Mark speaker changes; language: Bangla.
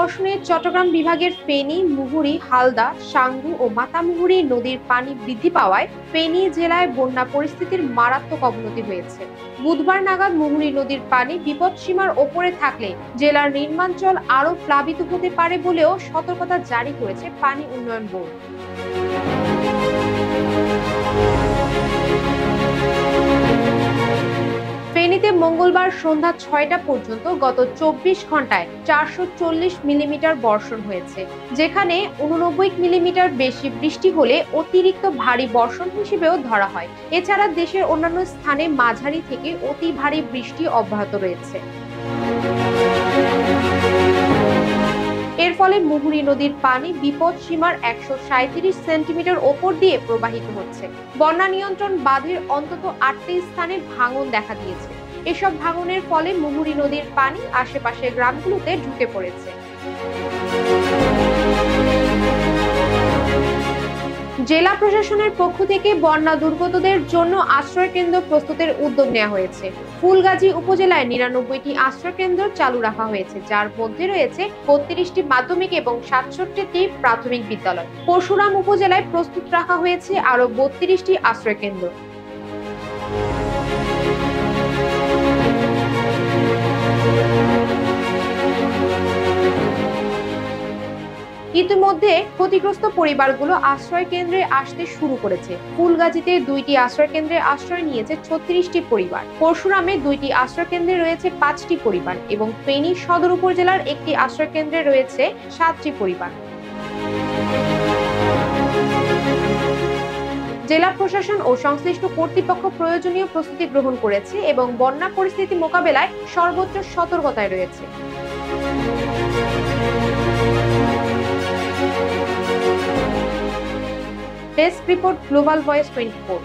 Speaker 1: বর্ষণে চট্টগ্রাম বিভাগের ফেনী, মুহুরী, হালদা, সাঙ্গু ও মাতামুহুরী নদীর পানি বৃদ্ধি পাওয়ায় ফেনী জেলায় বন্যা পরিস্থিতির মারাত্মক অবনতি হয়েছে। বুধবার নাগাদ মুহুরী নদীর পানি বিপদসীমার ওপরে থাকলে জেলার নির্মাঞ্চল আরও প্লাবিত হতে পারে বলেও সতর্কতা জারি করেছে পানি উন্নয়ন বোর্ড। ফেনীতে মঙ্গলবার সন্ধ্যা ৬টা পর্যন্ত গত ২৪ ঘন্টায় ৪৪০ মিলিমিটার বর্ষণ হয়েছে, যেখানে ৮৯ মিলিমিটার বেশি বৃষ্টি হলে অতিরিক্ত ভারী বর্ষণ হিসেবেও ধরা হয়। এছাড়া দেশের অন্যান্য স্থানে মাঝারি থেকে অতি ভারী বৃষ্টি অব্যাহত রয়েছে। এর ফলে মুহুরী নদীর পানি বিপদ সীমার ১৩৭ সেন্টিমিটার ওপর দিয়ে প্রবাহিত হচ্ছে। বন্যা নিয়ন্ত্রণ বাঁধের অন্তত ৮টি স্থানে ভাঙন দেখা দিয়েছে। এসব ভাঙনের ফলে মুহুরী নদীর পানি আশেপাশের গ্রামগুলোতে ঢুকে পড়েছে। জেলা প্রশাসনের পক্ষ থেকে বন্যা দুর্গতদের জন্য আশ্রয় কেন্দ্র প্রস্তুতের উদ্যোগ নেওয়া হয়েছে। ফুলগাজী উপজেলায় ৯৯টি আশ্রয় কেন্দ্র চালু রাখা হয়েছে, যার মধ্যে রয়েছে ৩২টি মাধ্যমিক এবং ৬৭টি প্রাথমিক বিদ্যালয়। পরশুরাম উপজেলায় প্রস্তুত রাখা হয়েছে আরও ৩২টি আশ্রয় কেন্দ্র। ইতিমধ্যে ক্ষতিগ্রস্ত পরিবারগুলো আশ্রয় কেন্দ্রে আসতে শুরু করেছে। ফুলগাজীতে ২টি আশ্রয় কেন্দ্রে আশ্রয় নিয়েছে ৩৬টি পরিবার। পরশুরামে ২টি আশ্রয় কেন্দ্রে রয়েছে ৫টি পরিবার এবং ফেনী সদর উপজেলার একটি আশ্রয় কেন্দ্রে রয়েছে ৭টি পরিবার। জেলা প্রশাসন ও সংশ্লিষ্ট কর্তৃপক্ষ প্রয়োজনীয় প্রস্তুতি গ্রহণ করেছে এবং বন্যা পরিস্থিতি মোকাবেলায় সর্বোচ্চ সতর্কতায় রয়েছে। Desk report, global voice 24।